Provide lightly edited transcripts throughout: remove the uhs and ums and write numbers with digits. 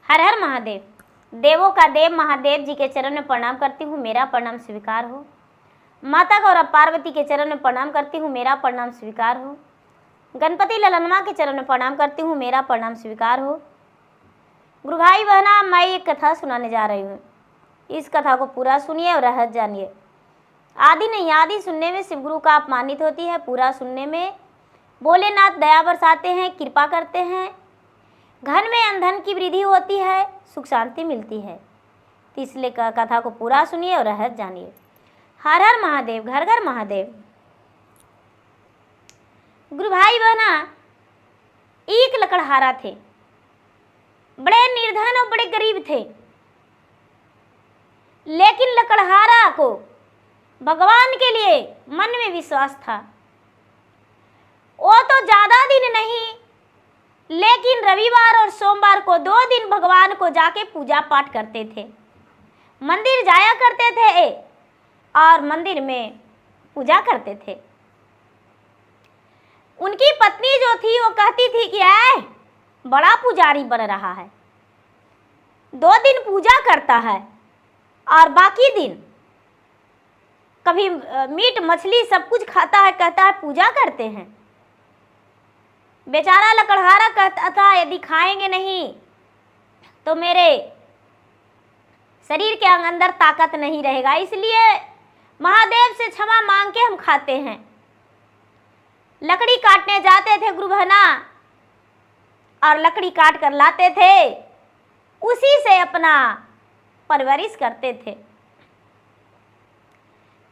हर हर महादेव। देवों का देव महादेव जी के चरण में प्रणाम करती हूँ, मेरा प्रणाम स्वीकार हो। माता गौरा पार्वती के चरण में प्रणाम करती हूँ, मेरा प्रणाम स्वीकार हो। गणपति ललनमा के चरण में प्रणाम करती हूँ, मेरा प्रणाम स्वीकार हो। गुरु भाई बहना, मैं एक कथा सुनाने जा रही हूँ। इस कथा को पूरा सुनिए और रहस्य जानिए। आदि नहीं, आदि सुनने में शिव गुरु का अपमानित होती है, पूरा सुनने में भोलेनाथ दया बरसाते हैं, कृपा करते हैं। धन में अंधन की वृद्धि होती है, सुख शांति मिलती है। तो इसलिए कथा को पूरा सुनिए और रहस्य जानिए। हर हर महादेव, घर घर महादेव। गुरु भाई बहना, एक लकड़हारा थे, बड़े निर्धन और बड़े गरीब थे। लेकिन लकड़हारा को भगवान के लिए मन में विश्वास था। वो तो ज्यादा दिन नहीं, लेकिन रविवार और सोमवार को 2 दिन भगवान को जाके पूजा पाठ करते थे, मंदिर जाया करते थे और मंदिर में पूजा करते थे। उनकी पत्नी जो थी वो कहती थी कि ऐ बड़ा पुजारी बन रहा है, 2 दिन पूजा करता है और बाकी दिन कभी मीट मछली सब कुछ खाता है, कहता है पूजा करते हैं। बेचारा लकड़हारा कहता था यदि खाएंगे नहीं तो मेरे शरीर के अंदर ताकत नहीं रहेगा, इसलिए महादेव से क्षमा मांग के हम खाते हैं। लकड़ी काटने जाते थे गुरु बहना और लकड़ी काट कर लाते थे, उसी से अपना परवरिश करते थे।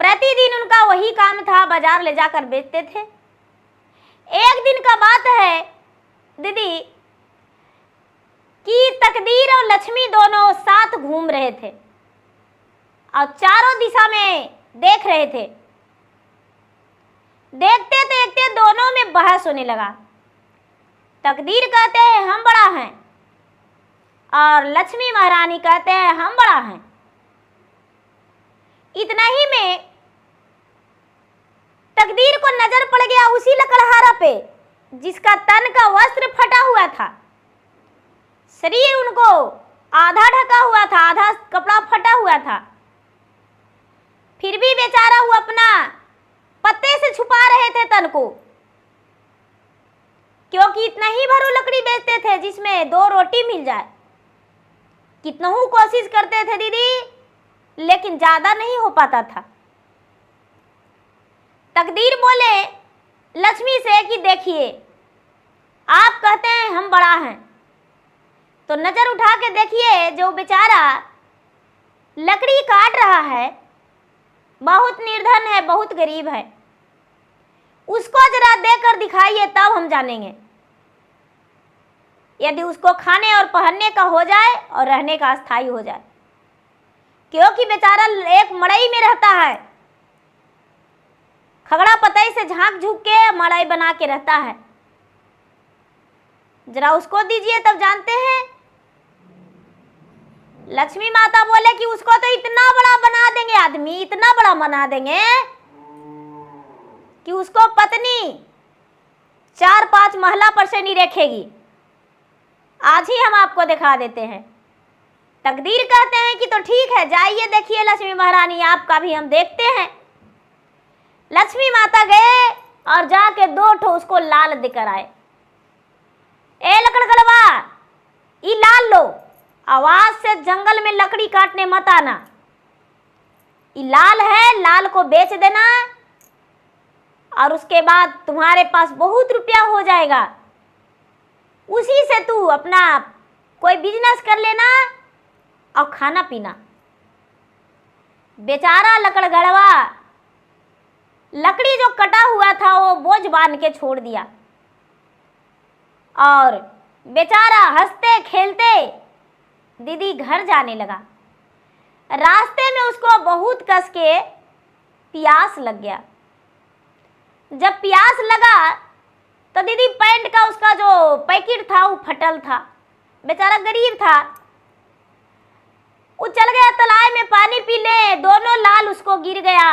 प्रतिदिन उनका वही काम था, बाजार ले जाकर बेचते थे। एक दिन का बात है दीदी कि तकदीर और लक्ष्मी दोनों साथ घूम रहे थे और चारों दिशा में देख रहे थे। देखते देखते दोनों में बहस होने लगा। तकदीर कहते हैं हम बड़ा हैं और लक्ष्मी महारानी कहते हैं हम बड़ा हैं। इतना ही में तकदीर को नजर पड़ गया उसी लकड़हारा पे जिसका तन का वस्त्र फटा हुआ था, शरीर उनको आधा ढका हुआ था, आधा कपड़ा फटा हुआ था। फिर भी बेचारा वो अपना पत्ते से छुपा रहे थे तन को, क्योंकि इतना ही भरू लकड़ी बेचते थे जिसमें 2 रोटी मिल जाए। कितना ही कोशिश करते थे दीदी, लेकिन ज्यादा नहीं हो पाता था। तकदीर बोले लक्ष्मी से कि देखिए आप कहते हैं हम बड़ा हैं, तो नजर उठा के देखिए जो बेचारा लकड़ी काट रहा है बहुत निर्धन है, बहुत गरीब है, उसको जरा देकर दिखाइए तब हम जानेंगे। यदि उसको खाने और पहनने का हो जाए और रहने का अस्थायी हो जाए, क्योंकि बेचारा एक मड़ई में रहता है, खगड़ा पतई से झांक झुक के मड़ई बना के रहता है। जरा उसको दीजिए तब जानते हैं। लक्ष्मी माता बोले कि उसको तो इतना बड़ा बना देंगे, आदमी इतना बड़ा बना देंगे कि उसको पत्नी 4-5 महला पर से नहीं रखेगी। आज ही हम आपको दिखा देते हैं। तकदीर कहते हैं कि तो ठीक है, जाइए देखिए लक्ष्मी महारानी, आपका भी हम देखते हैं। लक्ष्मी माता गए और जाके 2 ठो उसको लाल देकर आए। ए लकड़गलवा, ये लाल लो, आवाज से जंगल में लकड़ी काटने मत आना। ये लाल है, लाल को बेच देना और उसके बाद तुम्हारे पास बहुत रुपया हो जाएगा, उसी से तू अपना कोई बिजनेस कर लेना और खाना पीना। बेचारा लकड़गड़वा लकड़ी जो कटा हुआ था वो बोझ बांध के छोड़ दिया और बेचारा हंसते खेलते दीदी घर जाने लगा। रास्ते में उसको बहुत कस के प्यास लग गया। जब प्यास लगा तो दीदी पैंट का उसका जो पैकेट था वो फटल था, बेचारा गरीब था। वो चल गया तालाब में पानी पी ले, दोनों लाल उसको गिर गया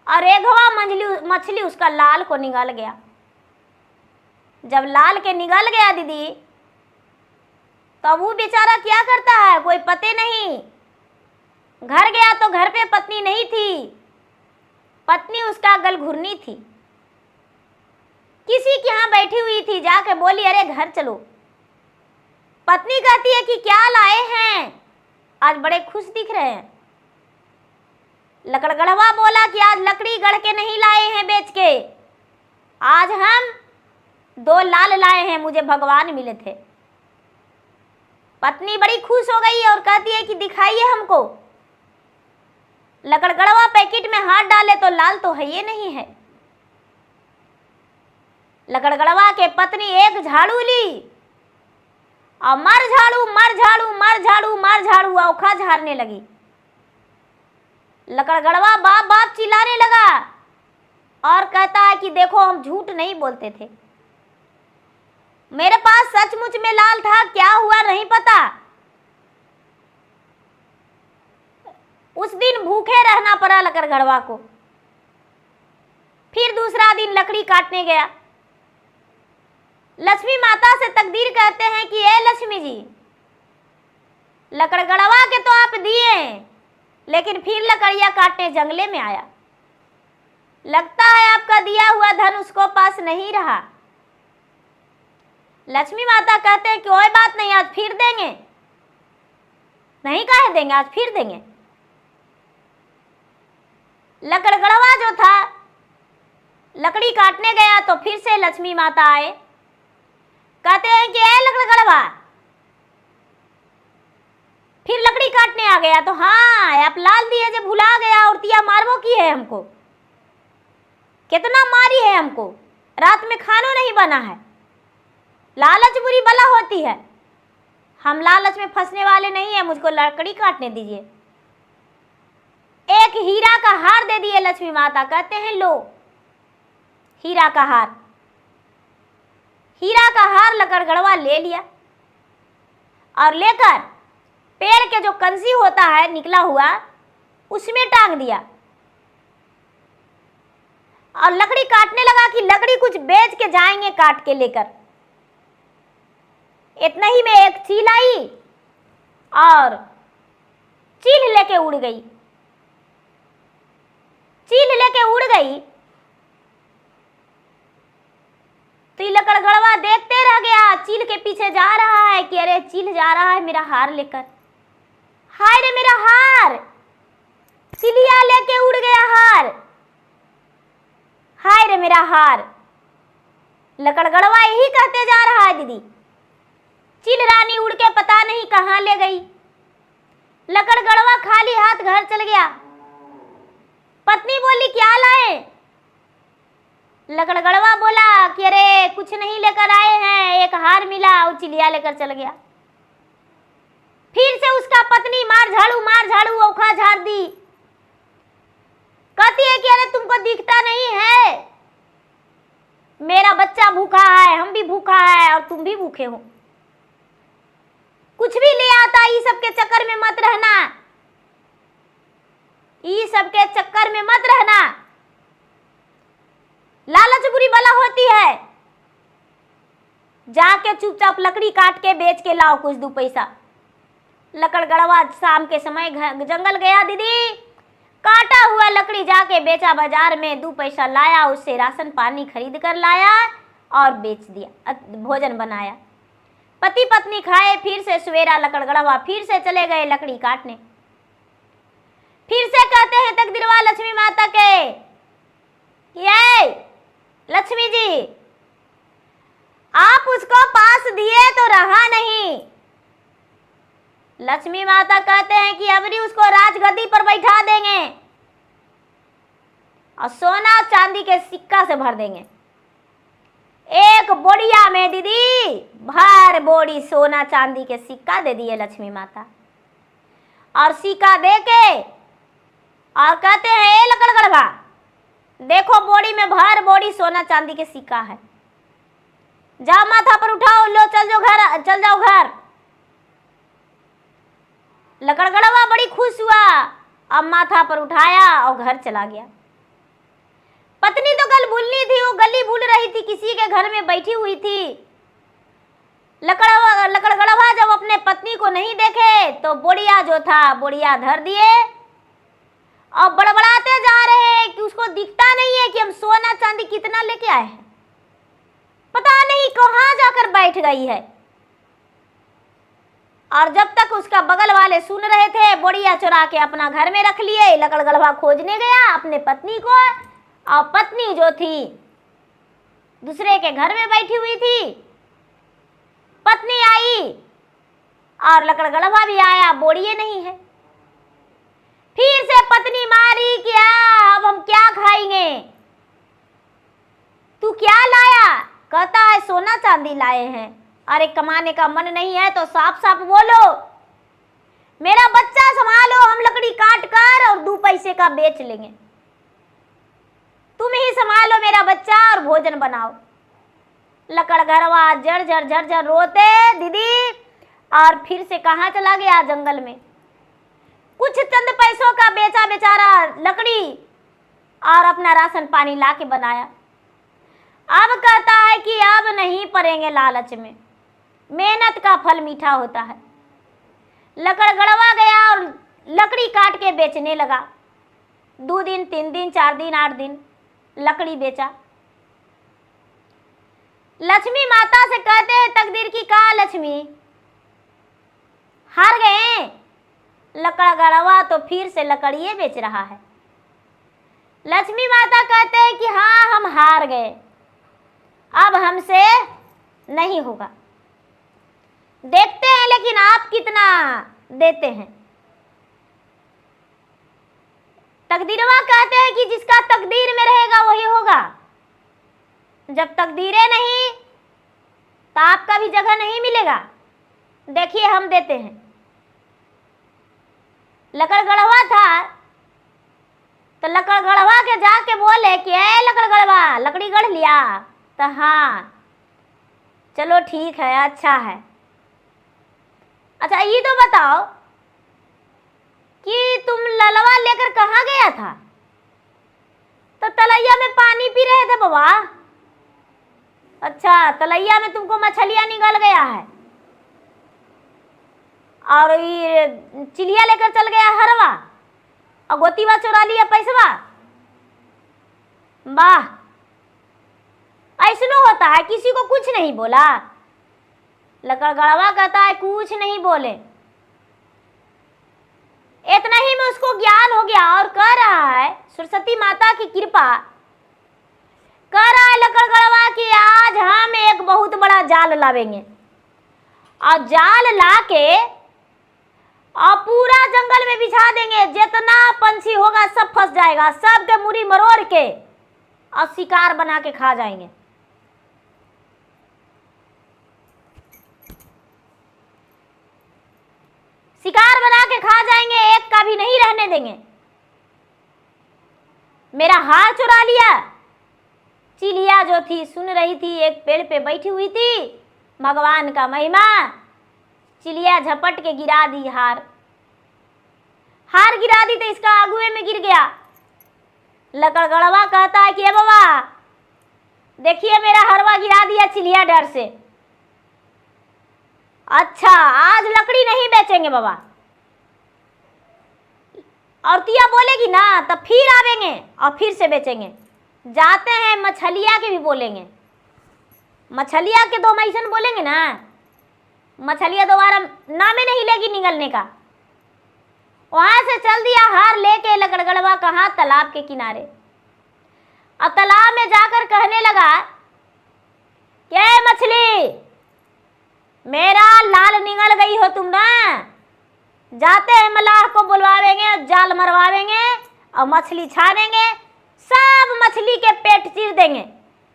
और एघवा मछली उसका लाल को निगल गया। जब लाल के निगल गया दीदी तो अब वो बेचारा क्या करता है, कोई पते नहीं। घर गया तो घर पे पत्नी नहीं थी, पत्नी उसका गलघुरनी थी, किसी के यहाँ बैठी हुई थी। जाके बोली अरे घर चलो। पत्नी कहती है कि क्या लाए हैं, आज बड़े खुश दिख रहे हैं। लकड़गढ़वा बोला कि आज लकड़ी गढ़ के नहीं लाए हैं बेच के, आज हम 2 लाल लाए हैं, मुझे भगवान मिले थे। पत्नी बड़ी खुश हो गई और कहती है कि दिखाइए हमको। लकड़गढ़वा पैकेट में हाथ डाले तो लाल तो है ये नहीं है। लकड़गढ़वा के पत्नी एक झाड़ू ली और मर झाड़ू मर झाड़ू मर झाड़ू मर झाड़ू औखा झाड़ने लगी। लकड़गढ़वा बाप बाप चिल्लाने लगा और कहता है कि देखो हम झूठ नहीं बोलते थे, मेरे पास सचमुच में लाल था, क्या हुआ नहीं पता। उस दिन भूखे रहना पड़ा लकड़गढ़वा को। फिर दूसरा दिन लकड़ी काटने गया। लक्ष्मी माता से तकदीर कहते हैं कि ए लक्ष्मी जी, लकड़गढ़वा के तो आप दिए, लेकिन फिर लकड़ियां काटने जंगले में आया। लगता है आपका दिया हुआ धन उसको पास नहीं रहा। लक्ष्मी माता कहते हैं कि कोई बात नहीं, आज फिर देंगे। नहीं काहे देंगे, आज फिर देंगे। लकड़गढ़वा जो था लकड़ी काटने गया तो फिर से लक्ष्मी माता आए, कहते हैं कि ए लकड़गढ़वा, फिर लकड़ी काटने आ गया तो हाँ आप लाल दिए जो भुला गया, और तिया मारबो की है हमको, कितना मारी है हमको, रात में खाना नहीं बना है। लालच बुरी बला होती है, हम लालच में फंसने वाले नहीं है, मुझको लकड़ी काटने दीजिए। एक हीरा का हार दे दिए लक्ष्मी माता, कहते हैं लो हीरा का हार। हीरा का हार लकड़गढ़वा ले लिया और लेकर पेड़ के जो कंसी होता है निकला हुआ उसमें टांग दिया और लकड़ी काटने लगा कि लकड़ी कुछ बेच के जाएंगे काट के लेकर। इतना ही में एक चील आई और चील लेके उड़ गई। चील लेके उड़ गई तो ये लकड़गढ़वा देखते रह गया, चील के पीछे जा रहा है कि अरे चील जा रहा है मेरा हार लेकर। हाय रे मेरा हार, चिलिया लेके उड़ गया हार, हाय रे मेरा हार। लकड़गढ़वा यही कहते जा रहा है दीदी। चिल रानी उड़ के पता नहीं कहां ले गई। लकड़गढ़वा खाली हाथ घर चल गया। पत्नी बोली क्या लाए? लकड़गढ़वा बोला कि अरे कुछ नहीं लेकर आए हैं, एक हार मिला और चिलिया लेकर चल गया। फिर से उसका पत्नी मार झाड़ू औखा झाड़ दी। कहती है कि अरे तुमको दिखता नहीं है, मेरा बच्चा भूखा है, हम भी भूखा है और तुम भी भूखे हो। कुछ भी ले आता, ये सब के चक्कर में मत रहना, ये सब के चक्कर में मत रहना। लालच बुरी बला होती है। जाके चुपचाप लकड़ी काट के बेच के लाओ कुछ 2 पैसा। लकड़गढ़वा शाम के समय जंगल गया दीदी, काटा हुआ लकड़ी जाके बेचा बाजार में, 2 पैसा लाया, उससे राशन पानी खरीद कर लाया और बेच दिया, भोजन बनाया। पति पत्नी खाए। फिर से सवेरा लकड़गढ़वा फिर से चले गए लकड़ी काटने। फिर से कहते हैं तकदीरवा लक्ष्मी माता के, ये लक्ष्मी जी आप उसको पास दिए तो रहा नहीं। लक्ष्मी माता कहते हैं कि अबरी उसको राजगद्दी पर बैठा देंगे और सोना चांदी के सिक्का से भर देंगे। एक बोड़िया में दीदी भर बोड़ी सोना चांदी के सिक्का दे दिए लक्ष्मी माता और सिक्का दे के और कहते हैं ए लकड़गढ़वा देखो बोड़ी में भर बोड़ी सोना चांदी के सिक्का है, जाओ माथा पर उठाओ, लो चल जाओ घर। लकड़गढ़वा बड़ी खुश हुआ, अब माथा पर उठाया और घर चला गया। पत्नी तो गल भूलनी थी, वो गली भूल रही थी, किसी के घर में बैठी हुई थी। लकड़गड़वा जब अपने पत्नी को नहीं देखे तो बोड़िया जो था बोड़िया धर दिए और बड़बड़ाते जा रहे हैं कि उसको दिखता नहीं है कि हम सोना चांदी कितना लेके आए हैं, पता नहीं कहाँ जाकर बैठ गई है। और जब तक उसका बगल वाले सुन रहे थे, बोड़िया चुरा के अपना घर में रख लिए। लकड़गड़वा खोजने गया अपने पत्नी को, और पत्नी जो थी दूसरे के घर में बैठी हुई थी। पत्नी आई और लकड़गड़वा भी आया, बोड़िए नहीं है। फिर से पत्नी मारी, क्या अब हम क्या खाएंगे, तू क्या लाया? कहता है सोना चांदी लाए हैं। अरे कमाने का मन नहीं है तो साफ साफ बोलो, मेरा बच्चा संभालो, हम लकड़ी काट कर और 2 पैसे का बेच लेंगे, तुम ही संभालो मेरा बच्चा और भोजन बनाओ। लकड़गड़वा झर रोते दीदी, और फिर से कहाँ चला गया? जंगल में। कुछ चंद पैसों का बेचा बेचारा लकड़ी और अपना राशन पानी ला के बनाया। अब कहता है कि अब नहीं पड़ेंगे लालच में, मेहनत का फल मीठा होता है। लकड़गड़वा गया और लकड़ी काट के बेचने लगा। 2 दिन 3 दिन 4 दिन 8 दिन लकड़ी बेचा। लक्ष्मी माता से कहते हैं, तकदीर की कहा लक्ष्मी, हार गए? लकड़गड़वा तो फिर से लकड़िए बेच रहा है। लक्ष्मी माता कहते हैं कि हाँ हम हार गए, अब हमसे नहीं होगा, देखते हैं लेकिन आप कितना देते हैं। तकदीरवा कहते हैं कि जिसका तकदीर में रहेगा वही होगा, जब तकदीरें नहीं तो आपका भी जगह नहीं मिलेगा। देखिए हम देते हैं। लकड़गड़वा था तो लकड़गड़वा के जाके बोले कि ए लकड़गड़वा, लकड़ी गढ़ लिया? तो हाँ, चलो ठीक है, अच्छा है। अच्छा ये तो बताओ कि तुम ललवा लेकर कहाँ गया था? तो तलैया में पानी पी रहे थे बाबा। अच्छा, तलैया में तुमको मछलियाँ निगल गया है और ये चिलिया लेकर चल गया हरवा और गोतीवा चुरा लिया पैसवा। वाह, ऐसनो होता है, किसी को कुछ नहीं बोला। लकड़गड़वा कहता है कुछ नहीं बोले। इतना ही में उसको ज्ञान हो गया और कह रहा है, सरस्वती माता की कृपा, कह रहा है लकड़गड़वा कि आज हम एक बहुत बड़ा जाल लावेंगे और जाल लाके और पूरा जंगल में बिछा देंगे, जितना पंछी होगा सब फंस जाएगा, सबके मुड़ी मरोड़ के और शिकार बना के खा जाएंगे। शिकार बना के खा जाएंगे, एक का भी नहीं रहने देंगे। मेरा हार चुरा लिया। चिलिया जो थी सुन रही थी, एक पेड़ पे बैठी हुई थी। भगवान का महिमा, चिलिया झपट के गिरा दी हार गिरा दी तो इसका आगुए में गिर गया। लकड़गड़वा कहता है कि ए बाबा देखिए मेरा हरवा गिरा दिया चिलिया डर से। अच्छा, आज लकड़ी नहीं बेचेंगे बाबा। और तिया बोलेगी ना तब फिर आवेंगे और फिर से बेचेंगे। जाते हैं मछलिया के भी बोलेंगे, मछलिया के 2 मैसन बोलेंगे ना, मछलिया दोबारा नामे नहीं लेगी निगलने का। वहां से चल दिया हार लेके लकड़गड़वा, कहाँ? तालाब के किनारे। और तालाब में जाकर कहने लगा, क्या मछली, मेरा लाल निगल गई हो तुम ना? जाते हैं मलाह को बुलवावेंगे, जाल मरवावेंगे और मछली छानेंगे, सब मछली के पेट चीर देंगे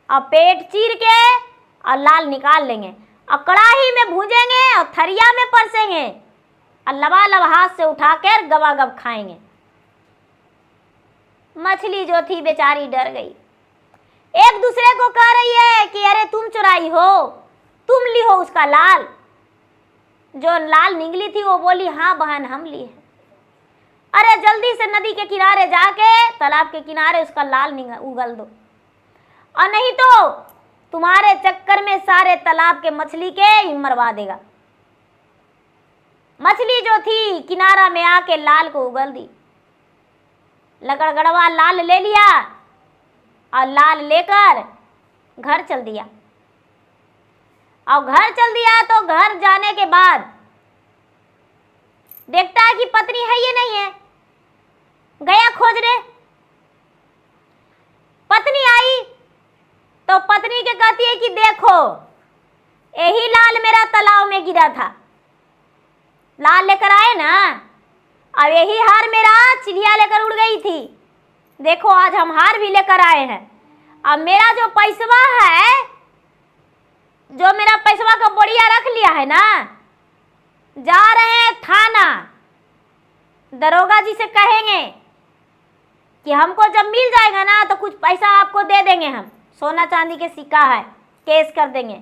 और पेट चीर के और लाल निकाल लेंगे और कड़ाही में भूजेंगे और थरिया में परसेंगे और लबालब हाथ से उठाकर गबागब खाएंगे। मछली जो थी बेचारी डर गई, एक दूसरे को कह रही है कि अरे तुम चुराई हो, तुम ली हो उसका लाल। जो लाल निगली थी वो बोली हाँ बहन हम ली है। अरे जल्दी से नदी के किनारे जाके तालाब के किनारे उसका लाल उगल दो, और नहीं तो तुम्हारे चक्कर में सारे तालाब के मछली के ही मरवा देगा। मछली जो थी किनारा में आके लाल को उगल दी। लकड़गड़वा लाल ले लिया और लाल लेकर घर चल दिया। और घर चल दिया तो घर जाने के बाद देखता है कि पत्नी है ये नहीं है। गया खोजने, पत्नी आई तो पत्नी के कहती है कि देखो यही लाल मेरा तालाब में गिरा था, लाल लेकर आए ना, अब यही हार मेरा चिड़िया लेकर उड़ गई थी, देखो आज हम हार भी लेकर आए हैं। अब मेरा जो पैसवा है, जो मेरा पैसवा का बोरिया रख लिया है ना, जा रहे हैं थाना, दरोगा जी से कहेंगे कि हमको जब मिल जाएगा ना तो कुछ पैसा आपको दे देंगे, हम सोना चांदी के सिक्का है, केस कर देंगे।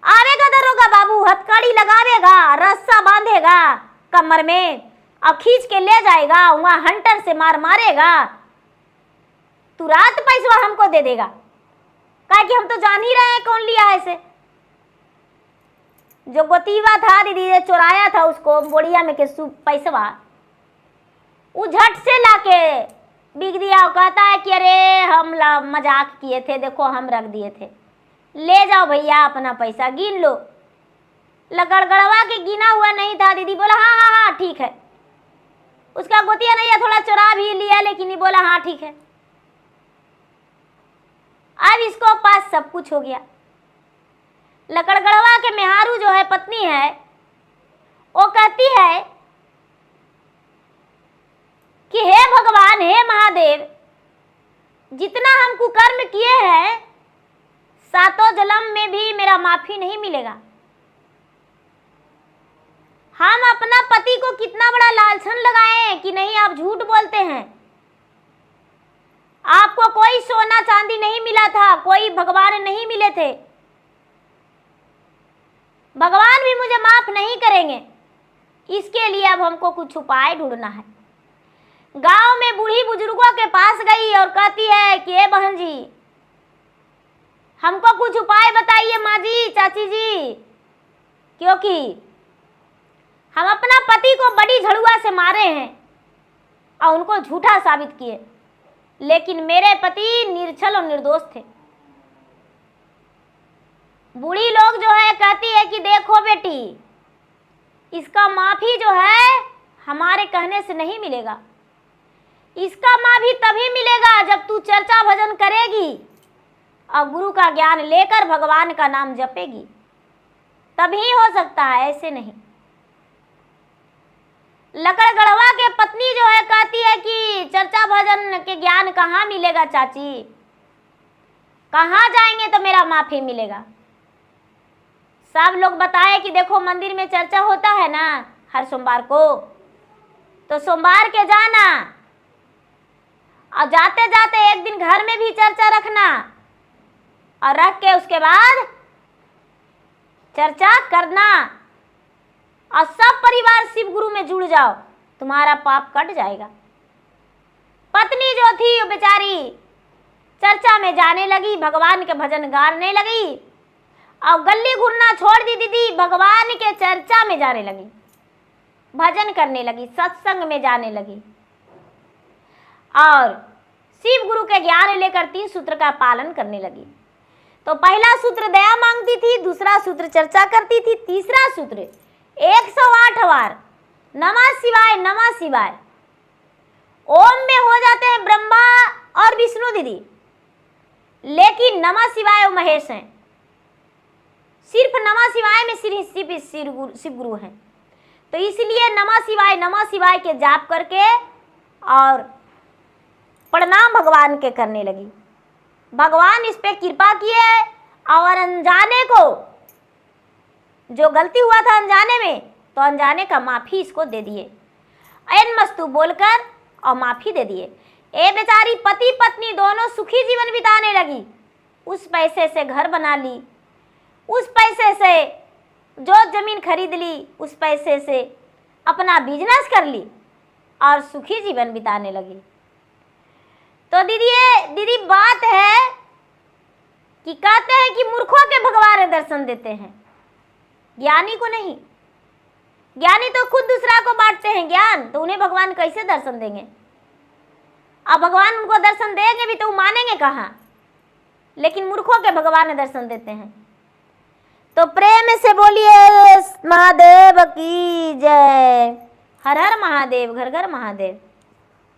आवेगा दरोगा बाबू, हथकड़ी लगावेगा, रस्सा बांधेगा कमर में और खींच के ले जाएगा, वहां हंटर से मार मारेगा, तुरंत पैसा हमको दे देगा, कहा कि हम तो जान ही रहे हैं कौन लिया है इसे। जो गोतीवा था दीदी ने चुराया था उसको बोरिया में के पैसवा, वो झट से लाके बिक दिया। कहता है कि अरे हम मजाक किए थे, देखो हम रख दिए थे, ले जाओ भैया अपना पैसा गिन लो। लगड़गड़वा के गिना हुआ नहीं था। दीदी बोला हाँ हाँ हाँ ठीक है। उसका गोतिया नहीं है, थोड़ा चुरा भी लिया, लेकिन ये बोला हाँ ठीक है। अब इसको पास सब कुछ हो गया। लकड़गड़वा के मेहारू जो है पत्नी है, वो कहती है कि हे भगवान, हे महादेव, जितना हम कुकर्म किए हैं सातों जन्म में भी मेरा माफी नहीं मिलेगा। हम अपना पति को कितना बड़ा लालछन लगाए कि नहीं आप झूठ बोलते हैं, आपको कोई सोना चांदी नहीं मिला था, कोई भगवान नहीं मिले थे, भगवान भी मुझे माफ नहीं करेंगे, इसके लिए अब हमको कुछ उपाय ढूंढना है। गांव में बूढ़ी बुजुर्गों के पास गई और कहती है कि ए बहन जी, हमको कुछ उपाय बताइए माँ जी, चाची जी, क्योंकि हम अपना पति को बड़ी झड़ुआ से मारे हैं और उनको झूठा साबित किए, लेकिन मेरे पति निर्छल और निर्दोष थे। बूढ़ी लोग जो है कहती है कि देखो बेटी, इसका माफी जो है हमारे कहने से नहीं मिलेगा, इसका माफी तभी मिलेगा जब तू चर्चा भजन करेगी और गुरु का ज्ञान लेकर भगवान का नाम जपेगी, तभी हो सकता है, ऐसे नहीं। लकड़गड़वा के पत्नी जो है कहती है कि चर्चा भजन के ज्ञान कहाँ मिलेगा चाची, कहाँ जाएंगे तो मेरा माफी मिलेगा। सब लोग बताए कि देखो मंदिर में चर्चा होता है ना हर सोमवार को, तो सोमवार के जाना और जाते जाते एक दिन घर में भी चर्चा रखना और रख के उसके बाद चर्चा करना और सब परिवार शिव गुरु में जुड़ जाओ, तुम्हारा पाप कट जाएगा। पत्नी जो थी वो बेचारी चर्चा में जाने लगी, भगवान के भजन गाने लगी और गली घूरना छोड़ दी दीदी, भगवान के चर्चा में जाने लगी, भजन करने लगी, सत्संग में जाने लगी और शिव गुरु के ज्ञान लेकर 3 सूत्र का पालन करने लगी। तो पहला सूत्र दया मांगती थी, दूसरा सूत्र चर्चा करती थी, तीसरा सूत्र 108 बार नमः शिवाय नमः शिवाय। ओम में हो जाते हैं ब्रह्मा और विष्णु दीदी, लेकिन नमः शिवाय वो महेश हैं, सिर्फ नमः शिवाय में शिव गुरु हैं। तो इसलिए नमः शिवाय के जाप करके और प्रणाम भगवान के करने लगी। भगवान इस पे कृपा किए और अनजाने को जो गलती हुआ था अनजाने में, तो अनजाने का माफी इसको दे दिए, ऐन मस्तु बोलकर और माफी दे दिए। ए बेचारी पति पत्नी दोनों सुखी जीवन बिताने लगी। उस पैसे से घर बना ली, उस पैसे से जो जमीन खरीद ली, उस पैसे से अपना बिजनेस कर ली और सुखी जीवन बिताने लगी। तो दीदी बात है कि कहते हैं कि मूर्खों के भगवान दर्शन देते हैं, ज्ञानी को नहीं। ज्ञानी तो खुद दूसरा को बांटते हैं ज्ञान, तो उन्हें भगवान कैसे दर्शन देंगे? अब भगवान उनको दर्शन देंगे भी तो वो मानेंगे कहाँ? लेकिन मूर्खों के भगवान दर्शन देते हैं। तो प्रेम से बोलिए महादेव की जय। हर हर महादेव, घर घर महादेव।